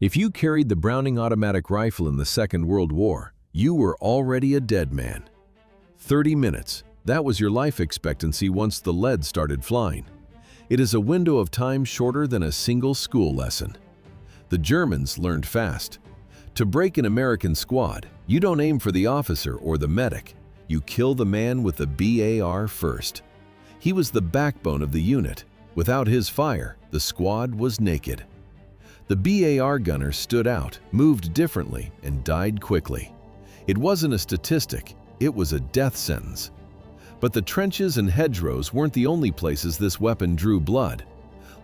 If you carried the Browning automatic rifle in the Second World War, you were already a dead man. 30 minutes, that was your life expectancy once the lead started flying. It is a window of time shorter than a single school lesson. The Germans learned fast. To break an American squad, you don't aim for the officer or the medic. You kill the man with the BAR first. He was the backbone of the unit. Without his fire, the squad was naked. The BAR gunner stood out, moved differently, and died quickly. It wasn't a statistic, it was a death sentence. But the trenches and hedgerows weren't the only places this weapon drew blood.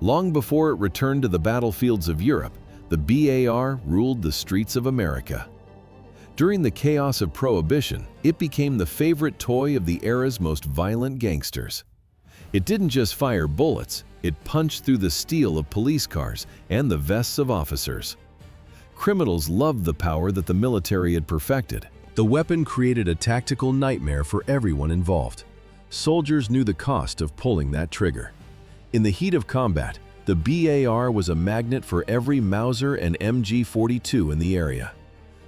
Long before it returned to the battlefields of Europe, the BAR ruled the streets of America. During the chaos of Prohibition, it became the favorite toy of the era's most violent gangsters. It didn't just fire bullets, it punched through the steel of police cars and the vests of officers. Criminals loved the power that the military had perfected. The weapon created a tactical nightmare for everyone involved. Soldiers knew the cost of pulling that trigger. In the heat of combat, the BAR was a magnet for every Mauser and MG42 in the area.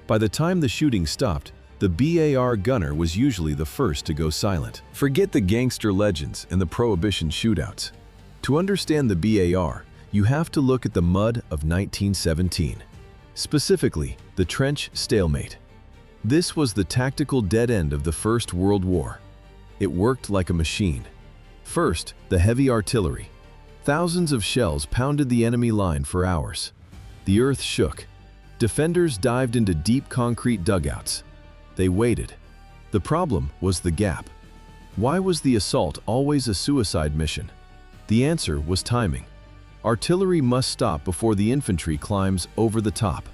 By the time the shooting stopped, the BAR gunner was usually the first to go silent. Forget the gangster legends and the Prohibition shootouts. To understand the BAR, you have to look at the mud of 1917. Specifically, the trench stalemate. This was the tactical dead end of the First World War. It worked like a machine. First, the heavy artillery. Thousands of shells pounded the enemy line for hours. The earth shook. Defenders dived into deep concrete dugouts. They waited. The problem was the gap. Why was the assault always a suicide mission? The answer was timing. Artillery must stop before the infantry climbs over the top.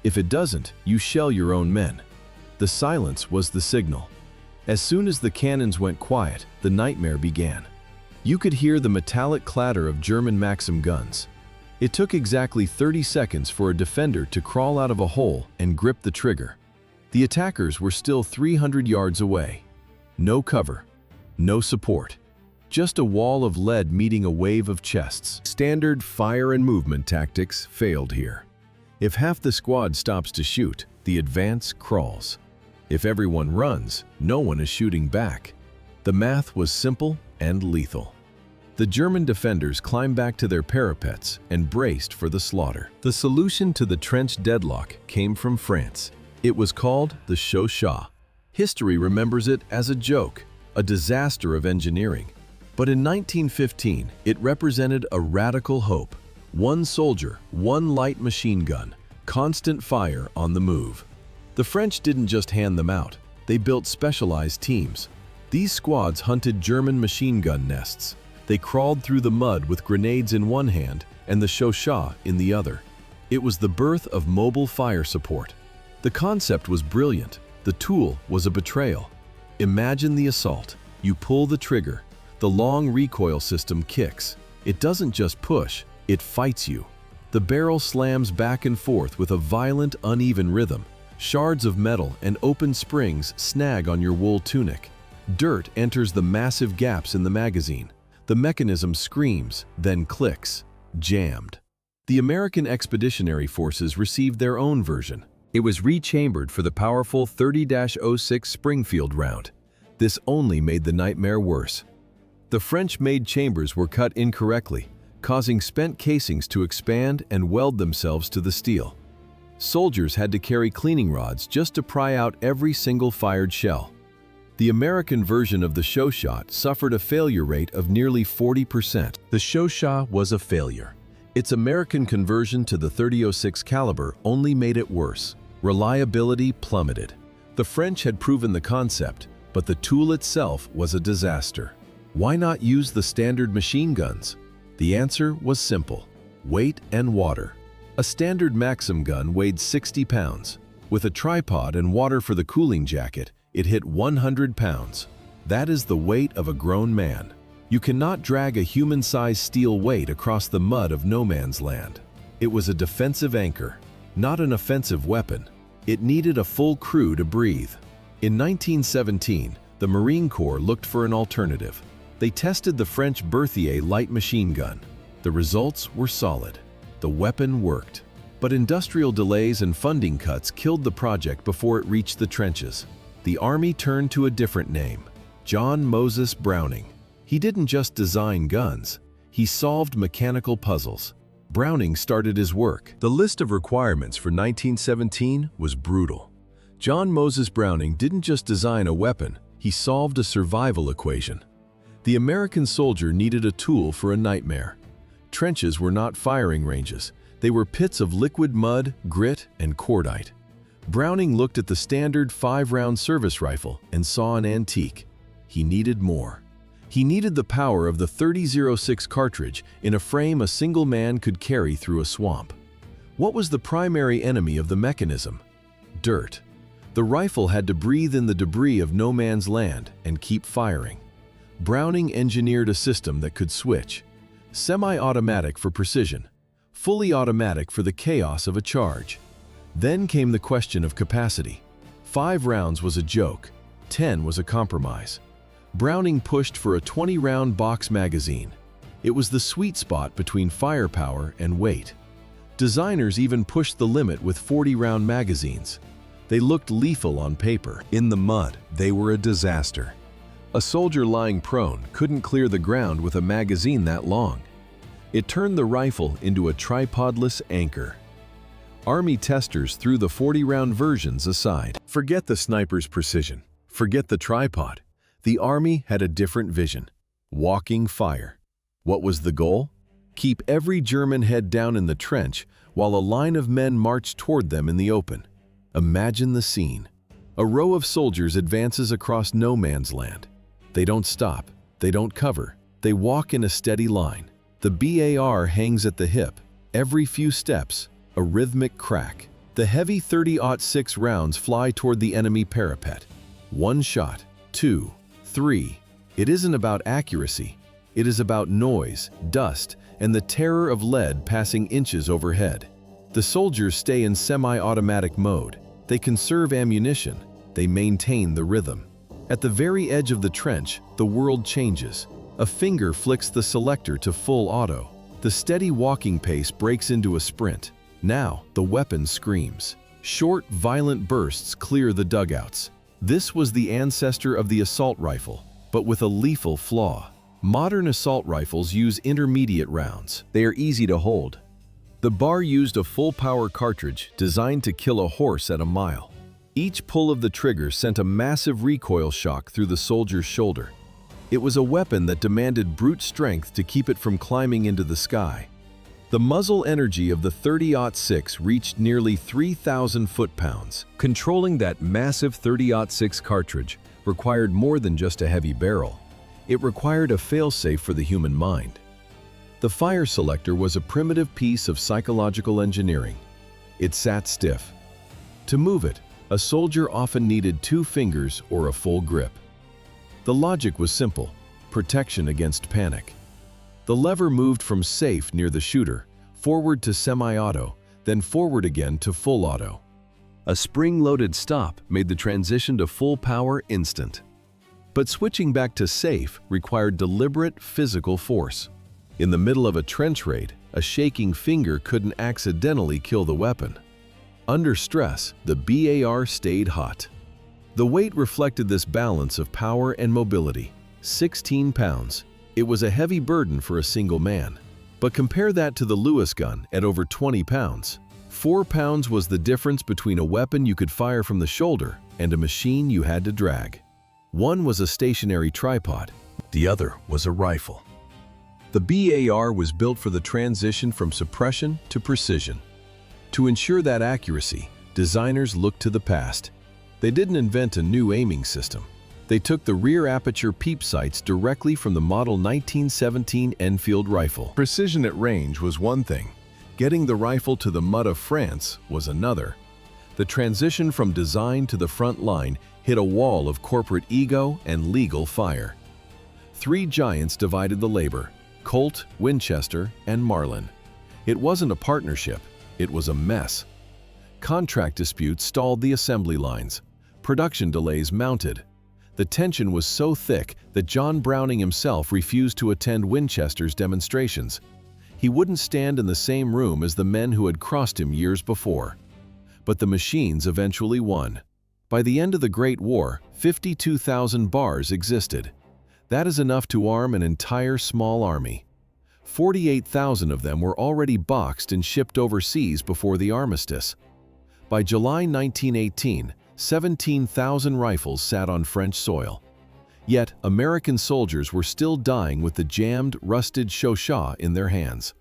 If it doesn't, you shell your own men. The silence was the signal. As soon as the cannons went quiet, the nightmare began. You could hear the metallic clatter of German Maxim guns. It took exactly 30 seconds for a defender to crawl out of a hole and grip the trigger. The attackers were still 300 yards away. No cover, no support. Just a wall of lead meeting a wave of chests. Standard fire and movement tactics failed here. If half the squad stops to shoot, the advance crawls. If everyone runs, no one is shooting back. The math was simple and lethal. The German defenders climbed back to their parapets and braced for the slaughter. The solution to the trench deadlock came from France. It was called the Chauchat. History remembers it as a joke, a disaster of engineering. But in 1915, it represented a radical hope. One soldier, one light machine gun, constant fire on the move. The French didn't just hand them out, they built specialized teams. These squads hunted German machine gun nests. They crawled through the mud with grenades in one hand and the Chauchat in the other. It was the birth of mobile fire support. The concept was brilliant, the tool was a betrayal. Imagine the assault. You pull the trigger. The long recoil system kicks. It doesn't just push, it fights you. The barrel slams back and forth with a violent, uneven rhythm. Shards of metal and open springs snag on your wool tunic. Dirt enters the massive gaps in the magazine. The mechanism screams, then clicks. Jammed. The American Expeditionary Forces received their own version. It was rechambered for the powerful 30-06 Springfield round. This only made the nightmare worse. The French-made chambers were cut incorrectly, causing spent casings to expand and weld themselves to the steel. Soldiers had to carry cleaning rods just to pry out every single fired shell. The American version of the Chauchat suffered a failure rate of nearly 40%. The Chauchat was a failure. Its American conversion to the 30-06 caliber only made it worse. Reliability plummeted. The French had proven the concept, but the tool itself was a disaster. Why not use the standard machine guns? The answer was simple: weight and water. A standard Maxim gun weighed 60 pounds. With a tripod and water for the cooling jacket, it hit 100 pounds. That is the weight of a grown man. You cannot drag a human-sized steel weight across the mud of no man's land. It was a defensive anchor, not an offensive weapon. It needed a full crew to breathe. In 1917, the Marine Corps looked for an alternative. They tested the French Berthier light machine gun. The results were solid. The weapon worked. But industrial delays and funding cuts killed the project before it reached the trenches. The Army turned to a different name, John Moses Browning. He didn't just design guns, he solved mechanical puzzles. Browning started his work. The list of requirements for 1917 was brutal. John Moses Browning didn't just design a weapon, he solved a survival equation. The American soldier needed a tool for a nightmare. Trenches were not firing ranges. They were pits of liquid mud, grit, and cordite. Browning looked at the standard 5-round service rifle and saw an antique. He needed more. He needed the power of the .30-06 cartridge in a frame a single man could carry through a swamp. What was the primary enemy of the mechanism? Dirt. The rifle had to breathe in the debris of no man's land and keep firing. Browning engineered a system that could switch. Semi-automatic for precision, fully automatic for the chaos of a charge. Then came the question of capacity. 5 rounds was a joke, 10 was a compromise. Browning pushed for a 20-round box magazine. It was the sweet spot between firepower and weight. Designers even pushed the limit with 40-round magazines. They looked lethal on paper. In the mud, they were a disaster. A soldier lying prone couldn't clear the ground with a magazine that long. It turned the rifle into a tripodless anchor. Army testers threw the 40-round versions aside. Forget the sniper's precision. Forget the tripod. The Army had a different vision. Walking fire. What was the goal? Keep every German head down in the trench while a line of men marched toward them in the open. Imagine the scene. A row of soldiers advances across no man's land. They don't stop. They don't cover. They walk in a steady line. The BAR hangs at the hip. Every few steps, a rhythmic crack. The heavy .30-06 rounds fly toward the enemy parapet. 1 shot, 2, 3. It isn't about accuracy. It is about noise, dust, and the terror of lead passing inches overhead. The soldiers stay in semi-automatic mode. They conserve ammunition. They maintain the rhythm. At the very edge of the trench, the world changes. A finger flicks the selector to full auto. The steady walking pace breaks into a sprint. Now, the weapon screams. Short, violent bursts clear the dugouts. This was the ancestor of the assault rifle, but with a lethal flaw. Modern assault rifles use intermediate rounds. They are easy to hold. The bar used a full-power cartridge designed to kill a horse at a mile. Each pull of the trigger sent a massive recoil shock through the soldier's shoulder. It was a weapon that demanded brute strength to keep it from climbing into the sky. The muzzle energy of the .30-06 reached nearly 3,000 foot-pounds. Controlling that massive .30-06 cartridge required more than just a heavy barrel. It required a failsafe for the human mind. The fire selector was a primitive piece of psychological engineering. It sat stiff. To move it, a soldier often needed 2 fingers or a full grip. The logic was simple: protection against panic. The lever moved from safe near the shooter, forward to semi-auto, then forward again to full auto. A spring-loaded stop made the transition to full power instant. But switching back to safe required deliberate physical force. In the middle of a trench raid, a shaking finger couldn't accidentally kill the weapon. Under stress, the BAR stayed hot. The weight reflected this balance of power and mobility. 16 pounds. It was a heavy burden for a single man. But compare that to the Lewis gun at over 20 pounds. 4 pounds was the difference between a weapon you could fire from the shoulder and a machine you had to drag. One was a stationary tripod. The other was a rifle. The BAR was built for the transition from suppression to precision. To ensure that accuracy, designers looked to the past. They didn't invent a new aiming system. They took the rear aperture peep sights directly from the model 1917 Enfield rifle. Precision at range was one thing. Getting the rifle to the mud of France was another. The transition from design to the front line hit a wall of corporate ego and legal fire. 3 giants divided the labor: Colt, Winchester, and Marlin. It wasn't a partnership, it was a mess. Contract disputes stalled the assembly lines. Production delays mounted. The tension was so thick that John Browning himself refused to attend Winchester's demonstrations. He wouldn't stand in the same room as the men who had crossed him years before. But the machines eventually won. By the end of the Great War, 52,000 bars existed. That is enough to arm an entire small army. 48,000 of them were already boxed and shipped overseas before the armistice. By July 1918, 17,000 rifles sat on French soil. Yet, American soldiers were still dying with the jammed, rusted Chauchat in their hands.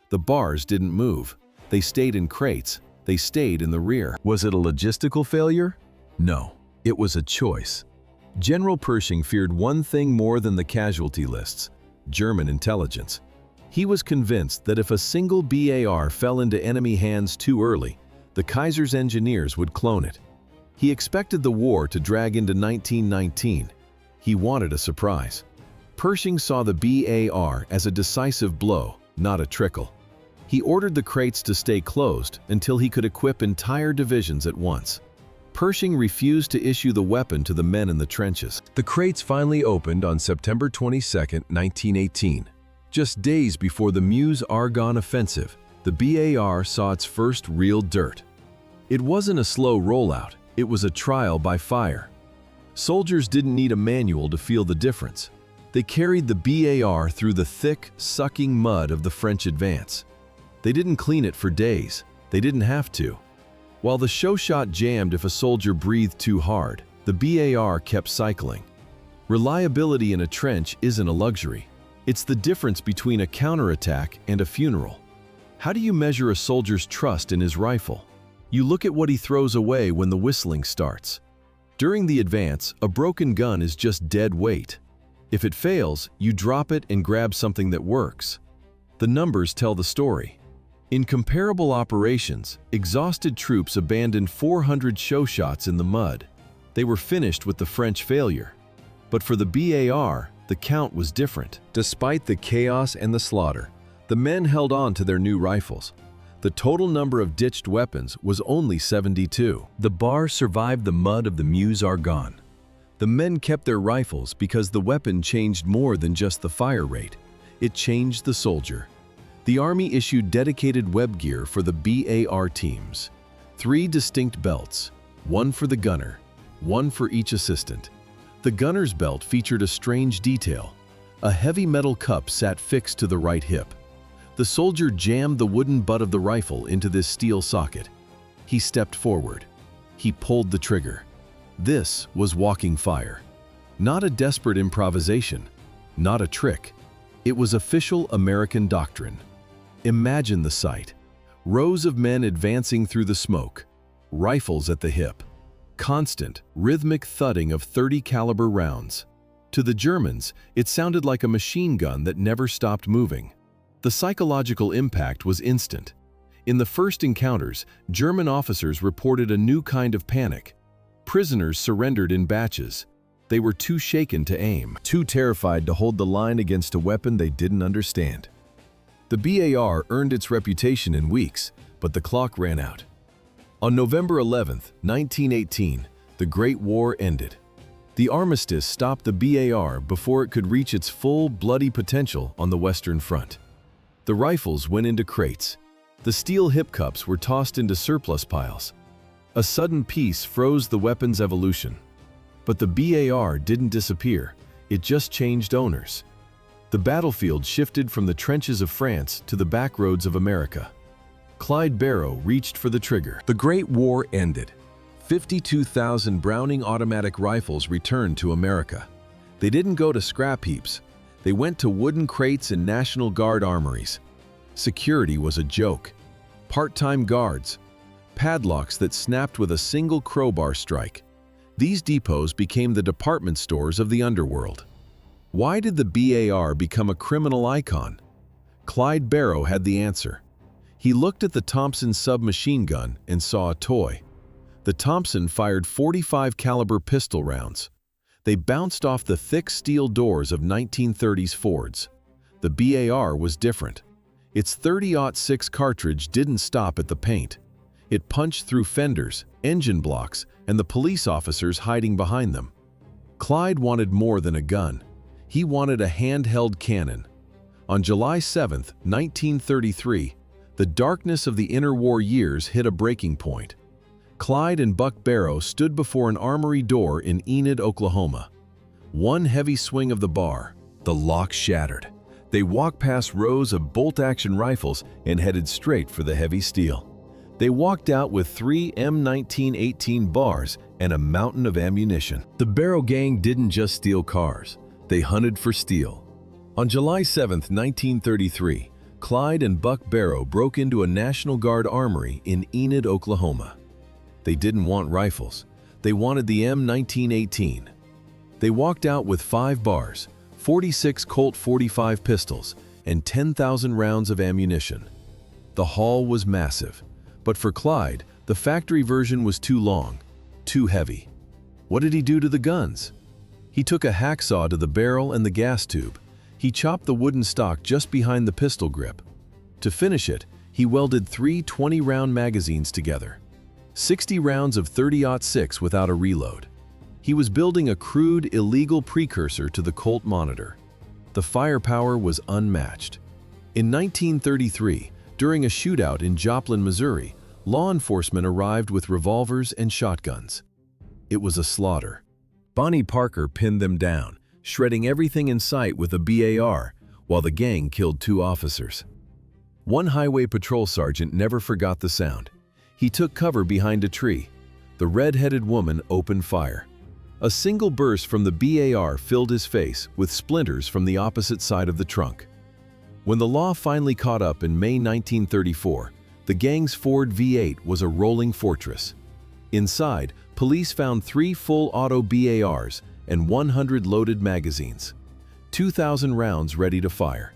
The bars didn't move. They stayed in crates. They stayed in the rear. Was it a logistical failure? No, it was a choice. General Pershing feared one thing more than the casualty lists: German intelligence. He was convinced that if a single BAR fell into enemy hands too early, the Kaiser's engineers would clone it. He expected the war to drag into 1919. He wanted a surprise. Pershing saw the BAR as a decisive blow, not a trickle. He ordered the crates to stay closed until he could equip entire divisions at once. Pershing refused to issue the weapon to the men in the trenches. The crates finally opened on September 22, 1918. Just days before the Meuse-Argonne offensive, the BAR saw its first real dirt. It wasn't a slow rollout, it was a trial by fire. Soldiers didn't need a manual to feel the difference. They carried the BAR through the thick, sucking mud of the French advance. They didn't clean it for days. They didn't have to. While the Chauchat jammed if a soldier breathed too hard, the BAR kept cycling. Reliability in a trench isn't a luxury. It's the difference between a counterattack and a funeral. How do you measure a soldier's trust in his rifle? You look at what he throws away when the whistling starts. During the advance, a broken gun is just dead weight. If it fails, you drop it and grab something that works. The numbers tell the story. In comparable operations, exhausted troops abandoned 400 Chauchats in the mud. They were finished with the French failure. But for the BAR, the count was different. Despite the chaos and the slaughter, the men held on to their new rifles. The total number of ditched weapons was only 72. The bar survived the mud of the Meuse-Argonne. The men kept their rifles because the weapon changed more than just the fire rate. It changed the soldier. The Army issued dedicated web gear for the BAR teams. 3 distinct belts, one for the gunner, one for each assistant. The gunner's belt featured a strange detail. A heavy metal cup sat fixed to the right hip. The soldier jammed the wooden butt of the rifle into this steel socket. He stepped forward. He pulled the trigger. This was walking fire. Not a desperate improvisation, not a trick. It was official American doctrine. Imagine the sight. Rows of men advancing through the smoke, rifles at the hip. Constant, rhythmic thudding of 30 caliber rounds. To the Germans, it sounded like a machine gun that never stopped moving. The psychological impact was instant. In the first encounters, German officers reported a new kind of panic. Prisoners surrendered in batches. They were too shaken to aim, too terrified to hold the line against a weapon they didn't understand. The BAR earned its reputation in weeks, but the clock ran out. On November 11, 1918, the Great War ended. The armistice stopped the BAR before it could reach its full, bloody potential on the Western Front. The rifles went into crates. The steel hip cups were tossed into surplus piles. A sudden peace froze the weapon's evolution. But the BAR didn't disappear, it just changed owners. The battlefield shifted from the trenches of France to the backroads of America. Clyde Barrow reached for the trigger. The Great War ended. 52,000 Browning automatic rifles returned to America. They didn't go to scrap heaps. They went to wooden crates in National Guard armories. Security was a joke. Part-time guards. Padlocks that snapped with a single crowbar strike. These depots became the department stores of the underworld. Why did the BAR become a criminal icon? Clyde Barrow had the answer. He looked at the Thompson submachine gun and saw a toy. The Thompson fired 45 caliber pistol rounds. They bounced off the thick steel doors of 1930s Fords. The BAR was different. Its 30-aught-6 cartridge didn't stop at the paint. It punched through fenders, engine blocks, and the police officers hiding behind them. Clyde wanted more than a gun. He wanted a handheld cannon. On July 7, 1933, the darkness of the interwar years hit a breaking point. Clyde and Buck Barrow stood before an armory door in Enid, Oklahoma. One heavy swing of the bar, the lock shattered. They walked past rows of bolt-action rifles and headed straight for the heavy steel. They walked out with 3 M1918 bars and a mountain of ammunition. The Barrow gang didn't just steal cars, they hunted for steel. On July 7, 1933, Clyde and Buck Barrow broke into a National Guard armory in Enid, Oklahoma. They didn't want rifles, they wanted the M1918. They walked out with 5 bars, 46 Colt .45 pistols, and 10,000 rounds of ammunition. The haul was massive, but for Clyde, the factory version was too long, too heavy. What did he do to the guns? He took a hacksaw to the barrel and the gas tube. He chopped the wooden stock just behind the pistol grip. To finish it, he welded 3 20-round magazines together. 60 rounds of .30-aught-six without a reload. He was building a crude, illegal precursor to the Colt Monitor. The firepower was unmatched. In 1933, during a shootout in Joplin, Missouri, law enforcement arrived with revolvers and shotguns. It was a slaughter. Bonnie Parker pinned them down, shredding everything in sight with a BAR, while the gang killed 2 officers. One highway patrol sergeant never forgot the sound. He took cover behind a tree. The red-headed woman opened fire. A single burst from the BAR filled his face with splinters from the opposite side of the trunk. When the law finally caught up in May 1934, the gang's Ford V8 was a rolling fortress. Inside, police found 3 full-auto BARs and 100 loaded magazines, 2,000 rounds ready to fire.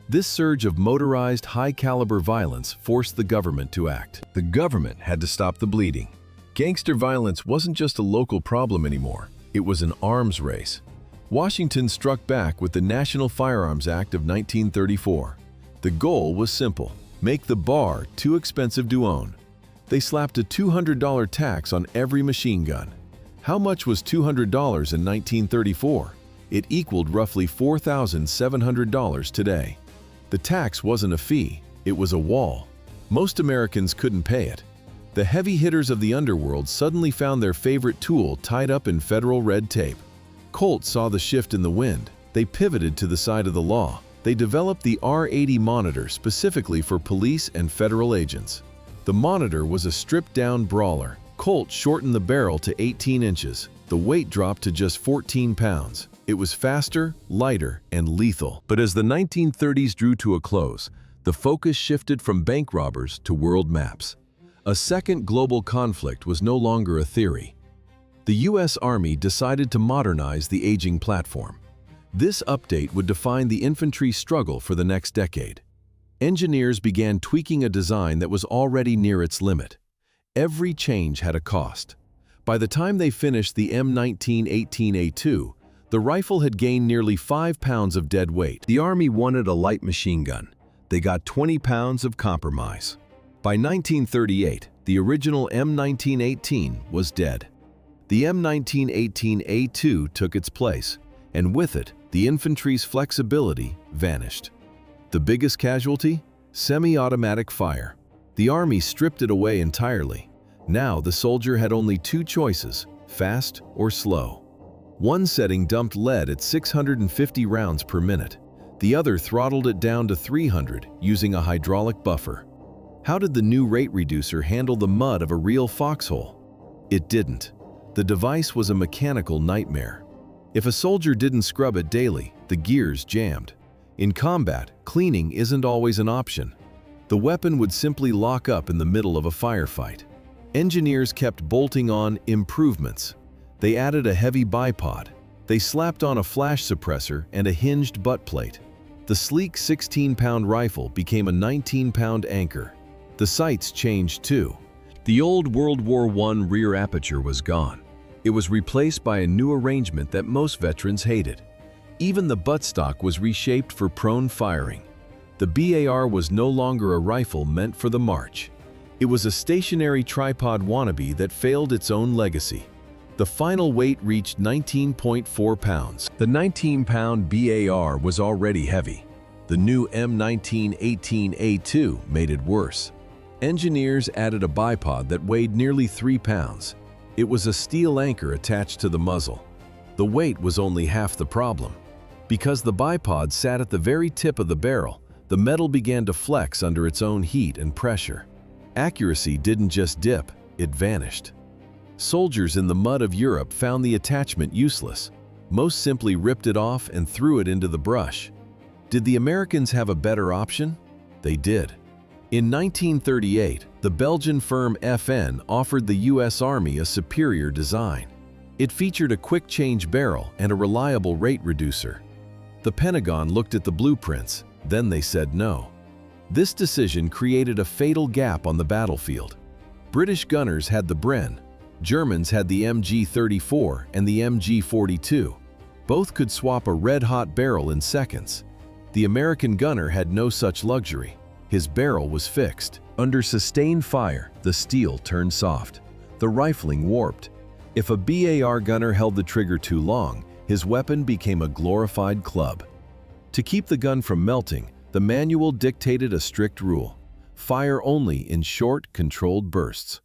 This surge of motorized, high-caliber violence forced the government to act. The government had to stop the bleeding. Gangster violence wasn't just a local problem anymore. It was an arms race. Washington struck back with the National Firearms Act of 1934. The goal was simple: make the bar too expensive to own. They slapped a $200 tax on every machine gun. How much was $200 in 1934? It equaled roughly $4,700 today. The tax wasn't a fee, it was a wall. Most Americans couldn't pay it. The heavy hitters of the underworld suddenly found their favorite tool tied up in federal red tape. Colt saw the shift in the wind. They pivoted to the side of the law. They developed the R80 Monitor specifically for police and federal agents. The Monitor was a stripped-down brawler. Colt shortened the barrel to 18 inches. The weight dropped to just 14 pounds. It was faster, lighter, and lethal. But as the 1930s drew to a close, the focus shifted from bank robbers to world maps. A second global conflict was no longer a theory. The U.S. Army decided to modernize the aging platform. This update would define the infantry's struggle for the next decade. Engineers began tweaking a design that was already near its limit. Every change had a cost. By the time they finished the M1918A2, the rifle had gained nearly 5 pounds of dead weight. The Army wanted a light machine gun. They got 20 pounds of compromise. By 1938, the original M1918 was dead. The M1918A2 took its place, and with it, the infantry's flexibility vanished. The biggest casualty? Semi-automatic fire. The Army stripped it away entirely. Now the soldier had only 2 choices, fast or slow. One setting dumped lead at 650 rounds per minute. The other throttled it down to 300 using a hydraulic buffer. How did the new rate reducer handle the mud of a real foxhole? It didn't. The device was a mechanical nightmare. If a soldier didn't scrub it daily, the gears jammed. In combat, cleaning isn't always an option. The weapon would simply lock up in the middle of a firefight. Engineers kept bolting on improvements. They added a heavy bipod. They slapped on a flash suppressor and a hinged butt plate. The sleek 16-pound rifle became a 19-pound anchor. The sights changed too. The old World War I rear aperture was gone. It was replaced by a new arrangement that most veterans hated. Even the buttstock was reshaped for prone firing. The BAR was no longer a rifle meant for the march. It was a stationary tripod wannabe that failed its own legacy. The final weight reached 19.4 pounds. The 19-pound BAR was already heavy. The new M1918A2 made it worse. Engineers added a bipod that weighed nearly 3 pounds. It was a steel anchor attached to the muzzle. The weight was only half the problem. Because the bipod sat at the very tip of the barrel, the metal began to flex under its own heat and pressure. Accuracy didn't just dip, it vanished. Soldiers in the mud of Europe found the attachment useless. Most simply ripped it off and threw it into the brush. Did the Americans have a better option? They did. In 1938, the Belgian firm FN offered the U.S. Army a superior design. It featured a quick-change barrel and a reliable rate reducer. The Pentagon looked at the blueprints, then they said no. This decision created a fatal gap on the battlefield. British gunners had the Bren, Germans had the MG-34 and the MG-42. Both could swap a red-hot barrel in seconds. The American gunner had no such luxury. His barrel was fixed. Under sustained fire, the steel turned soft. The rifling warped. If a BAR gunner held the trigger too long, his weapon became a glorified club. To keep the gun from melting, the manual dictated a strict rule: fire only in short, controlled bursts.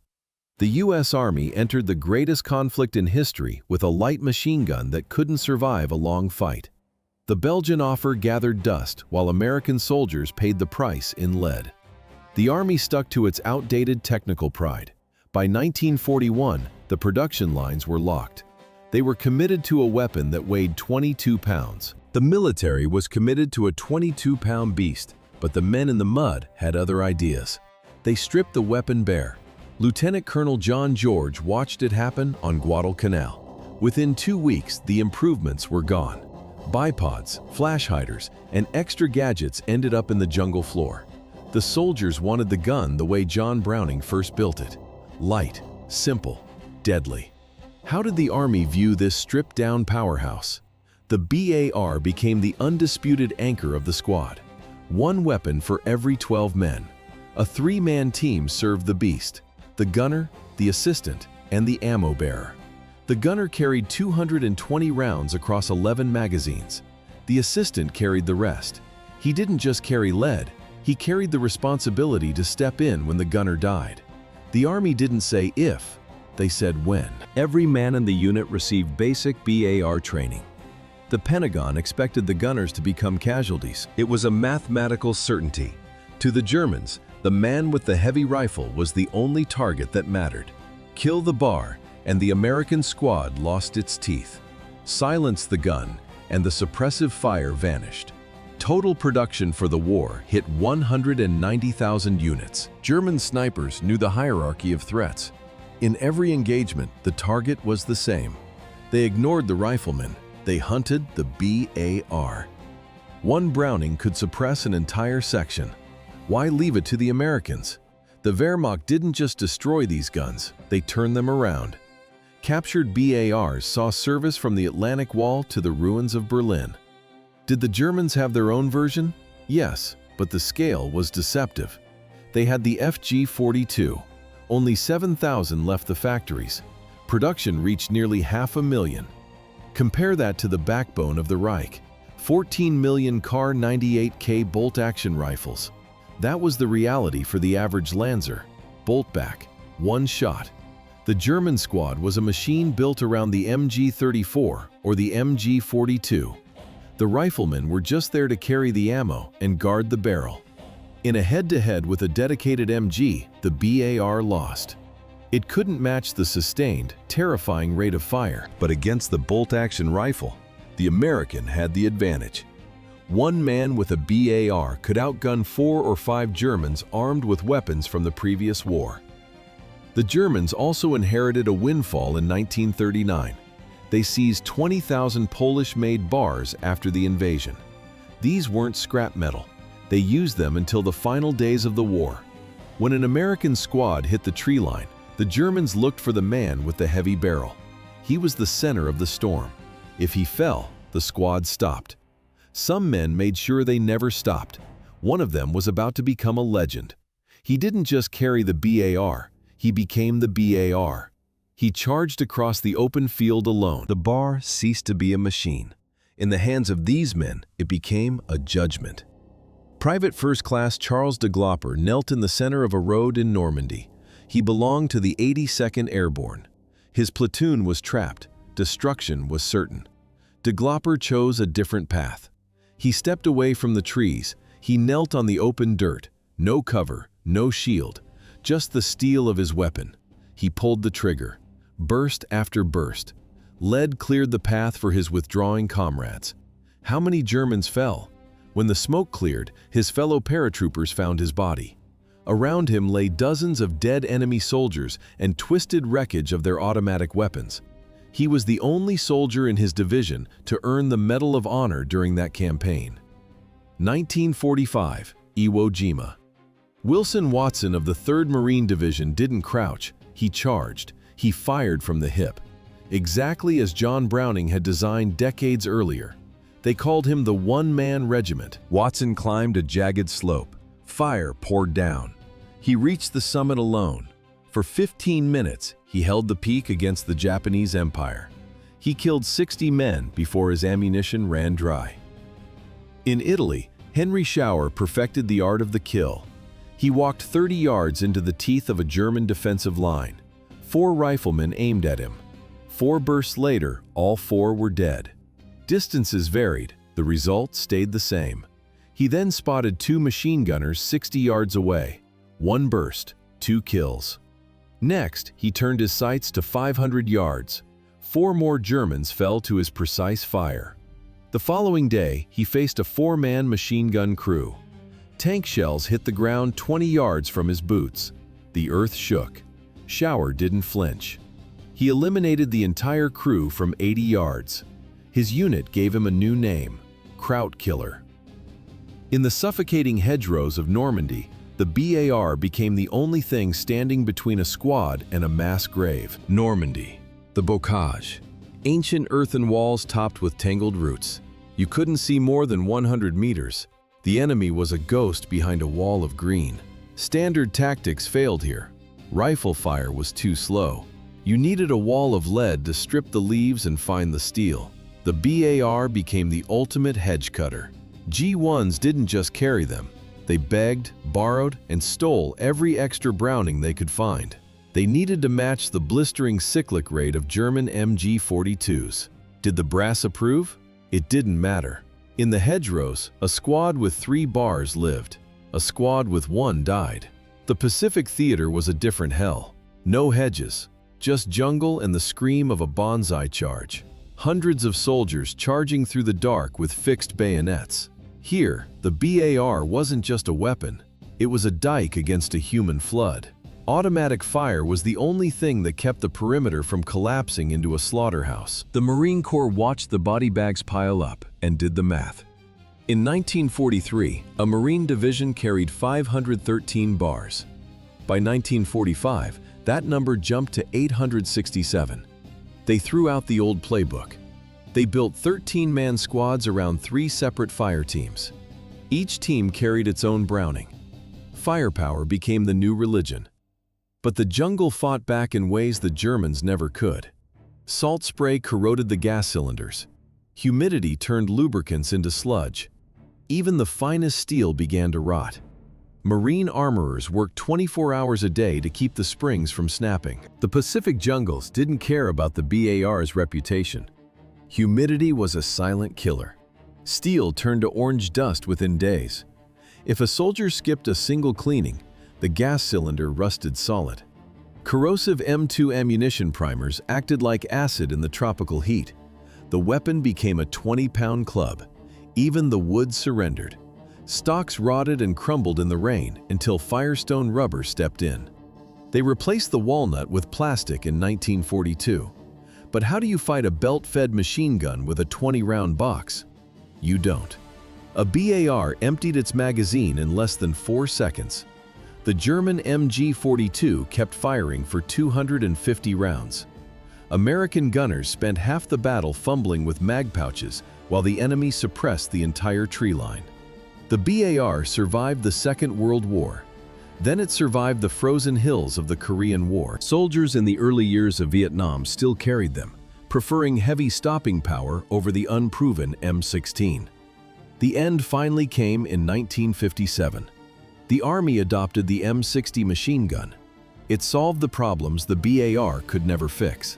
The U.S. Army entered the greatest conflict in history with a light machine gun that couldn't survive a long fight. The Belgian offer gathered dust while American soldiers paid the price in lead. The Army stuck to its outdated technical pride. By 1941, the production lines were locked. They were committed to a weapon that weighed 22 pounds. The military was committed to a 22-pound beast, but the men in the mud had other ideas. They stripped the weapon bare. Lieutenant Colonel John George watched it happen on Guadalcanal. Within 2 weeks, the improvements were gone. Bipods, flash hiders, and extra gadgets ended up in the jungle floor. The soldiers wanted the gun the way John Browning first built it: light, simple, deadly. How did the Army view this stripped-down powerhouse? The BAR became the undisputed anchor of the squad. One weapon for every 12 men. A 3-man team served the beast: the gunner, the assistant, and the ammo bearer. The gunner carried 220 rounds across 11 magazines. The assistant carried the rest. He didn't just carry lead, he carried the responsibility to step in when the gunner died. The Army didn't say if, they said when. Every man in the unit received basic BAR training. The Pentagon expected the gunners to become casualties. It was a mathematical certainty. To the Germans, the man with the heavy rifle was the only target that mattered. Kill the bar, and the American squad lost its teeth. Silence the gun, and the suppressive fire vanished. Total production for the war hit 190,000 units. German snipers knew the hierarchy of threats. In every engagement, the target was the same. They ignored the riflemen. They hunted the BAR. One Browning could suppress an entire section. Why leave it to the Americans? The Wehrmacht didn't just destroy these guns, they turned them around. Captured BARs saw service from the Atlantic Wall to the ruins of Berlin. Did the Germans have their own version? Yes, but the scale was deceptive. They had the FG-42. Only 7,000 left the factories. Production reached nearly 500,000. Compare that to the backbone of the Reich: 14 million Kar 98K bolt-action rifles. That was the reality for the average Lanzer. Bolt back, one shot. The German squad was a machine built around the MG-34 or the MG-42. The riflemen were just there to carry the ammo and guard the barrel. In a head-to-head with a dedicated MG, the BAR lost. It couldn't match the sustained, terrifying rate of fire, but against the bolt-action rifle, the American had the advantage. One man with a BAR could outgun 4 or 5 Germans armed with weapons from the previous war. The Germans also inherited a windfall in 1939. They seized 20,000 Polish-made bars after the invasion. These weren't scrap metal. They used them until the final days of the war. When an American squad hit the tree line, the Germans looked for the man with the heavy barrel. He was the center of the storm. If he fell, the squad stopped. Some men made sure they never stopped. One of them was about to become a legend. He didn't just carry the BAR, he became the BAR. He charged across the open field alone. The bar ceased to be a machine. In the hands of these men, it became a judgment. Private First Class Charles de Glopper knelt in the center of a road in Normandy. He belonged to the 82nd Airborne. His platoon was trapped. Destruction was certain. De Glopper chose a different path. He stepped away from the trees. He knelt on the open dirt. No cover, no shield, just the steel of his weapon. He pulled the trigger. Burst after burst. Lead cleared the path for his withdrawing comrades. How many Germans fell? When the smoke cleared, his fellow paratroopers found his body. Around him lay dozens of dead enemy soldiers and twisted wreckage of their automatic weapons. He was the only soldier in his division to earn the Medal of Honor during that campaign. 1945, Iwo Jima. Wilson Watson of the 3rd Marine Division didn't crouch. He charged. He fired from the hip. Exactly as John Browning had designed decades earlier. They called him the one-man regiment. Watson climbed a jagged slope. Fire poured down. He reached the summit alone. For 15 minutes, he held the peak against the Japanese Empire. He killed 60 men before his ammunition ran dry. In Italy, Henry Schauer perfected the art of the kill. He walked 30 yards into the teeth of a German defensive line. 4 riflemen aimed at him. 4 bursts later, all 4 were dead. Distances varied, the result stayed the same. He then spotted 2 machine gunners 60 yards away. 1 burst, 2 kills. Next, he turned his sights to 500 yards. 4 more Germans fell to his precise fire. The following day, he faced a 4-man machine gun crew. Tank shells hit the ground 20 yards from his boots. The earth shook. Schauer didn't flinch. He eliminated the entire crew from 80 yards. His unit gave him a new name, Kraut Killer. In the suffocating hedgerows of Normandy, the BAR became the only thing standing between a squad and a mass grave. Normandy, the bocage. Ancient earthen walls topped with tangled roots. You couldn't see more than 100 meters. The enemy was a ghost behind a wall of green. Standard tactics failed here. Rifle fire was too slow. You needed a wall of lead to strip the leaves and find the steel. The BAR became the ultimate hedge cutter. G1s didn't just carry them. They begged, borrowed, and stole every extra Browning they could find. They needed to match the blistering cyclic rate of German MG42s. Did the brass approve? It didn't matter. In the hedgerows, a squad with 3 bars lived. A squad with 1 died. The Pacific Theater was a different hell. No hedges, just jungle and the scream of a bonsai charge. Hundreds of soldiers charging through the dark with fixed bayonets. Here, the BAR wasn't just a weapon. It was a dike against a human flood. Automatic fire was the only thing that kept the perimeter from collapsing into a slaughterhouse. The Marine Corps watched the body bags pile up and did the math. In 1943, a Marine division carried 513 bars. By 1945, that number jumped to 867. They threw out the old playbook. They built 13-man squads around 3 separate fire teams. Each team carried its own Browning. Firepower became the new religion. But the jungle fought back in ways the Germans never could. Salt spray corroded the gas cylinders. Humidity turned lubricants into sludge. Even the finest steel began to rot. Marine armorers worked 24 hours a day to keep the springs from snapping. The Pacific jungles didn't care about the BAR's reputation. Humidity was a silent killer. Steel turned to orange dust within days. If a soldier skipped a single cleaning, the gas cylinder rusted solid. Corrosive M2 ammunition primers acted like acid in the tropical heat. The weapon became a 20-pound club. Even the wood surrendered. Stocks rotted and crumbled in the rain until Firestone rubber stepped in. They replaced the walnut with plastic in 1942. But how do you fight a belt-fed machine gun with a 20-round box? You don't. A BAR emptied its magazine in less than 4 seconds. The German MG42 kept firing for 250 rounds. American gunners spent half the battle fumbling with mag pouches while the enemy suppressed the entire tree line. The BAR survived the Second World War. Then it survived the frozen hills of the Korean War. Soldiers in the early years of Vietnam still carried them, preferring heavy stopping power over the unproven M16. The end finally came in 1957. The Army adopted the M60 machine gun. It solved the problems the BAR could never fix.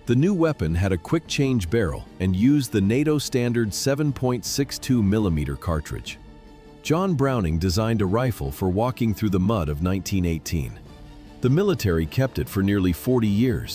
The new weapon had a quick-change barrel and used the NATO standard 7.62mm cartridge. John Browning designed a rifle for walking through the mud of 1918. The military kept it for nearly 40 years.